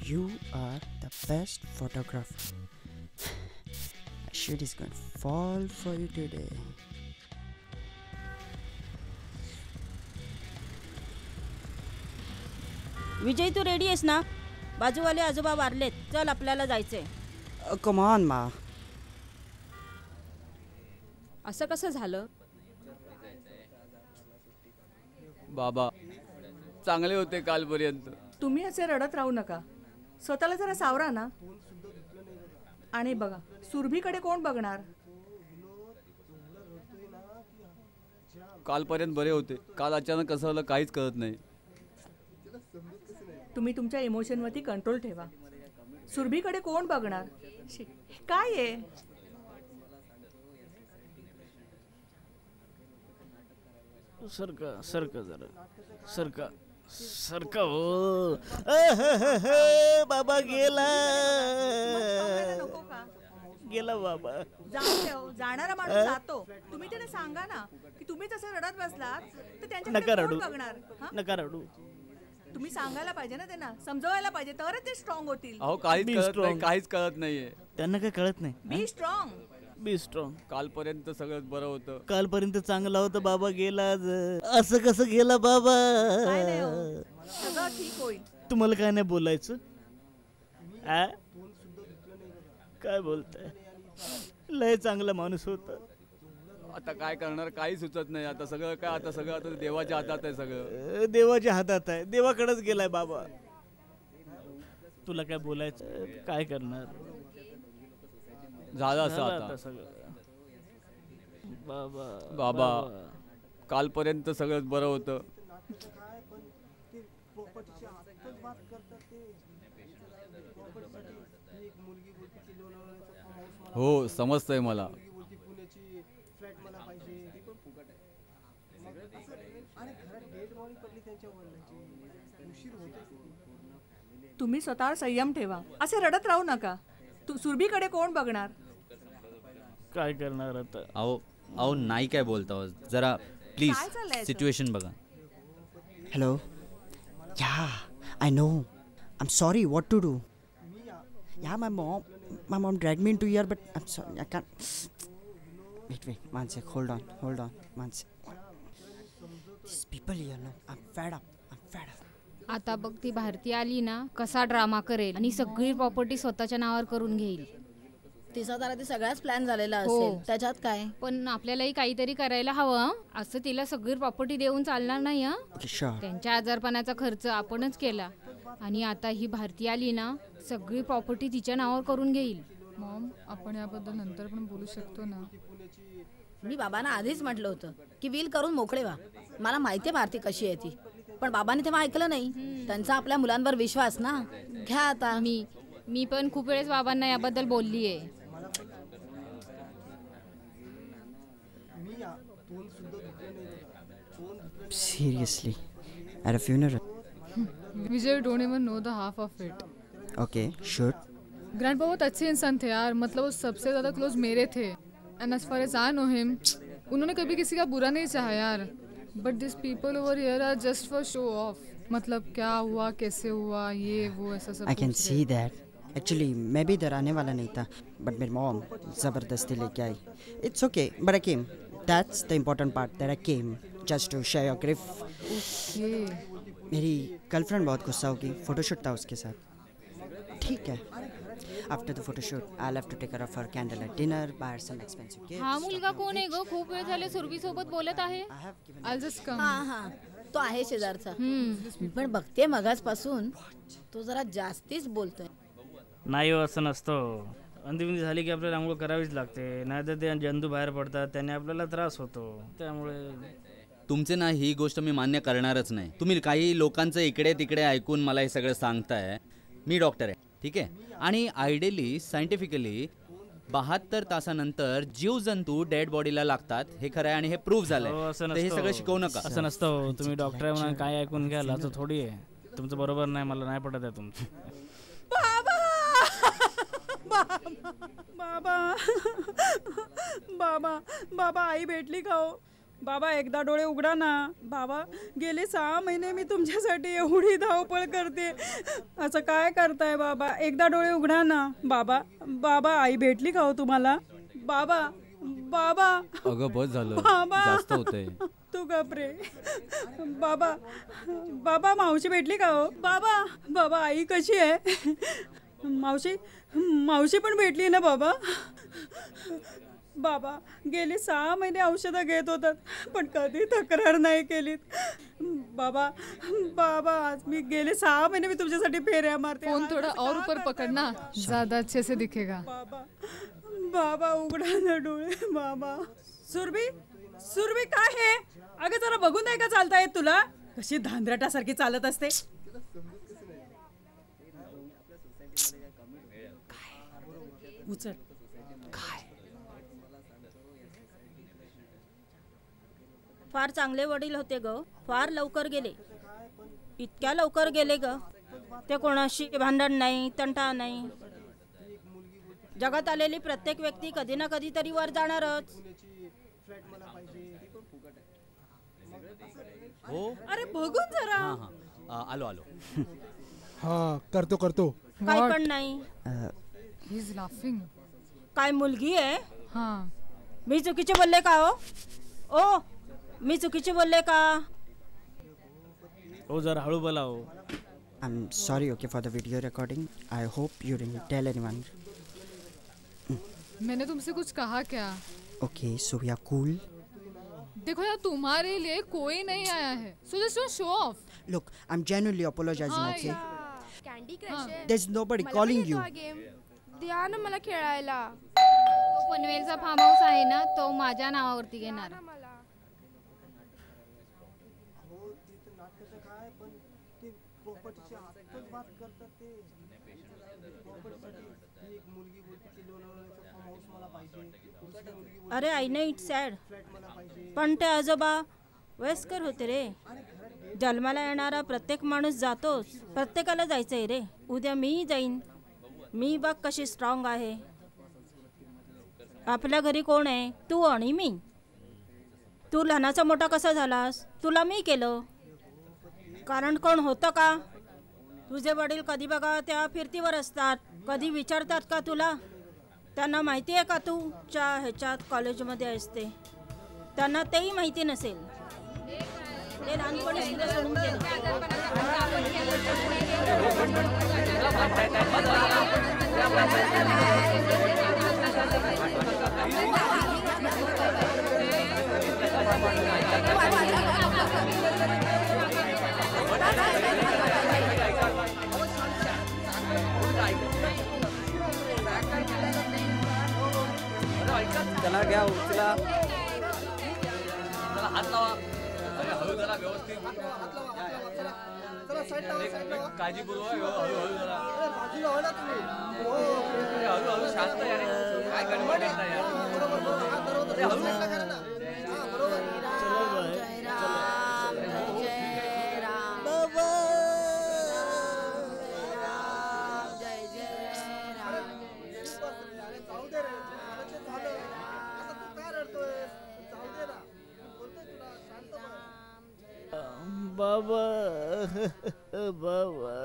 You are the best photographer. Shit is going to fall for you today. Vijay तू ready आहेस ना? बाजूवाले आजोबा वारलेत, चल आपल्याला जायचंय. Come on, Ma. असं कसं झालं? बाबा चांगले होते कालपर्यंत. तुम्ही असे रडत राहू नका. स्वतःला जरा सावरा ना. आणि बघा, सुरभीकडे कोण बघणार? कालपर्यंत बरे होते, काल अचानक कसं झालं काहीच कळत नाही. तुम्ही तुमच्या इमोशनवरती कंट्रोल ठेवा. सुरभीकडे कोण बघणार? काय आहे? सरका सरका जरा सरका सरका हो. बाबा गेला नको का? गेला बाबा. जाणारा माणूस जातो. तुम्ही त्याला सांगा ना की तुम्ही जसं रडत बसलात तर नका त्यांच्याकडे रडू कोण बघणार? नका रडू. तुम्ही सांगायला पाहिजे ना त्यांना, समजवायला पाहिजे, तरच ते स्ट्रॉंग होतील. अहो काहीच कळत नाही, काहीच कळत नाहीये. त्यांना काय कळत नाही. Be strong. Be strong. कालपर्यंत सगळं बरं होतं. कालपर्यंत चांगला होता, बाबा गेला आज. असं कसं गेला बाबा? काय नाही हो, सगळं ठीक होईल. तुम्हाला काय नाही बोलायचं? काय बोलताय? लय चांगला माणूस होता. आता काय करणार काही सुचत नाही. आता सगळं काय, आता सगळं आता देवाच्या हातात आहे. सगळं देवाच्या हातात आहे. देवाकडेच गेलाय बाबा. तुला काय बोलायचं? काय करणार? झालं असं आता सगळं. बाबा बाबा कालपर्यंत सगळं बरं होतं. हो समजतंय मला. तुम्ही स्वतःवर संयम ठेवा. असे रडत राहू नका. तू सुरभीकडे कोण बघणार? काय करणार आता? अहो अहो नाही काय बोलता जरा प्लीज काय चाललंय याचं? सिच्युएशन बघा. Hello? Yeah, I know. I'm sorry, what to do? Yeah, my mom dragged me into here, but I'm sorry, I can't. Wait, one sec, hold on, one sec. These people here, no, I'm fed up. आता बघ ती भारती आली ना, कसा drama करेल आणि सगळी property स्वतःच्या नावावर करून घेईल. तिचा जरा ते सगळाच प्लॅन झालेला असेल, त्याच्यात काय. पण आपल्यालाही काहीतरी करायला हवं. असं तिला सगळी प्रॉपर्टी देऊन चालणार नाही. Okay, sure. त्यांच्या आजारपणाचा खर्च आपणच केला आणि आता ही भारती आली ना, सगळी प्रॉपर्टी तिच्या नावावर करून घेईल. मॉम, आपण याबद्दल नंतर पण बोलू शकतो ना. मी बाबांना आधीच म्हटलं होतं की विल करून मोकळे व्हा. मला माहितीये भारती कशी आहे ती, पण बाबांनी तेव्हा ऐकलं नाही. त्यांचा आपल्या मुलांवर विश्वास ना. घ्या आता. मी पण खूप वेळेस बाबांना याबद्दल बोललीये. Seriously, at a funeral? Vijay, you don't even know the half of it. Okay, sure. Grandpa बहुत अच्छे इंसान थे यार. मतलब वो सबसे ज़्यादा क्लोज मेरे थे. And as far as I know him, उन्होंने कभी किसी का बुरा नहीं चाहा यार. But these people over here are just for show off. मतलब क्या हुआ, कैसे हुआ, ये वो ऐसा सब. I can see that. Actually, मैं भी इधर आने वाला नहीं था, but मेरी mom ज़बरदस्ती लेके आई. It's okay, but I came. That's the important part, that I came just to share your grief. Okay. मेरी गर्लफ्रेंड बहुत गुस्सा होगी. फोटोशूट था उसके साथ. ठीक है. After the photo shoot, I'll have to take care of her candlelight dinner, buy her some expensive gifts. हा मुलगा कोण आहे ग? खूप वेळ झाले सुरभी सोबत बोलत आहे. I'll just come. हा तो आहे शेजारचा. पण बघते मगाचपासून तो जरा जास्तीच बोलतोय. नाही हो, असं नसतं. अंतिम झाली की आपल्याला आंघोळ करावीच लागते, नाहीतर ते जंतू बाहेर पडतात, त्याने आपल्याला त्रास होतो. त्यामुळे तुमचे ना ही गोष्ट मी मान्य करणारच नाही. तुम्ही काही लोकांचं इकडे तिकडे ऐकून मला हे सगळं सांगताय. मी डॉक्टर आहे, ठीक आहे, आणि आयडियली सायंटिफिकली 72 तासानंतर जीवजंतू डेड बॉडीला लागतात. हे खरं आहे आणि हे प्रूव्ह झालंय. हे सगळं शिकवू नका. असं नसतं. तुम्ही डॉक्टर आहे म्हणून काय ऐकून घ्याल असं थोडी आहे. तुमचं बरोबर नाही, मला नाही पटत आहे तुमचं. बाबा बाबा बाबा आई भेटली का हो? बाबा एकदा डोळे उघडा ना. बाबा गेले 6 महिने मी तुमच्यासाठी एवढी धावपळ करते. असं काय करताय बाबा? एकदा डोळे उघडा ना. बाबा बाबा आई भेटली का हो तुम्हाला? बाबा बाबा. अगं बस झालं, बाबा. जास्त होतंय. तू गप रे. बाबा बाबा मावशी भेटली का हो? बाबा बाबा आई कशी आहे? मावशी पण भेटली ना बाबा? बाबा गेली 6 महिने औषधं घेत होतात पण कधी तक्रार नाही केलीत. बाबा बाबा आज मी गेले 6 महिने मी तुमच्यासाठी फेऱ्या मारते. फोन थोड़ा और ऊपर पकड़ना, ज्यादा अच्छे से दिखेगा. बाबा बाबा उघडा ना डोळे. बाबा सुरभी काय हे? अगं जरा बघून नाही का चालता येत तुला? कशी धांदरटासारखी चालत असते. उचल. फार चांगले वडील होते ग. फार लवकर गेले. इतक्या लवकर गेले ग. ते कोणाशी भांडण नाही, तंटा नाही. जगात आलेली प्रत्येक व्यक्ती कधी ना कधी तरी वर जाणारच. हो अरे बघून जरा. आलो. हा करतो. काय पण नाही. He is laughing. काय मुलगी आहे? हाँ. मी चुकीचे बोलले का हो? ओ मी चुकीचे बोलले का? हो जरा हळू बोला हो. I'm sorry, okay, for the video recording. I hope you didn't tell anyone. मैंने तुमसे कुछ कहा क्या? Okay, so we are cool. देखो यार तुम्हारे लिए कोई नहीं आया है. So just don't show off. Look, I'm genuinely apologizing, हाँ, okay? यार. कॅन्डी क्रश आहे. There's nobody calling you. द्या ना मला खेळायला. तो पनवेलचा फार्म हाऊस आहे ना, तो माझ्या नावावरती घेणार. अरे आय नो इट्स सॅड. पण ते आजोबा वयस्कर होते रे. जन्माला येणारा प्रत्येक माणूस जातोच. प्रत्येकाला जायचंय रे. उद्या मी जाईन. मी बघ कशी स्ट्रॉंग आहे. आपल्या घरी कोण आहे? तू आणि मी. तू लहानाचा मोठा कसा झालास? तुला मी केलं. कारण कोण होतं का? तुझे वडील कधी बघा त्या फिरतीवर असतात. कधी विचारतात का तुला? त्यांना माहिती आहे का तू ह्याच्यात कॉलेजमध्ये असते? त्यांना तेही माहिती नसेल. ते लहानपणी तुला सोडून गेले. चला घ्या उचला. चला हात लावा. अरे हळू जरा व्यवस्थित. काळजीपूर्वक हळू जरा. हळू शांत यार. काय गडबड करताय यार? अरे हळू. बाबा बाबा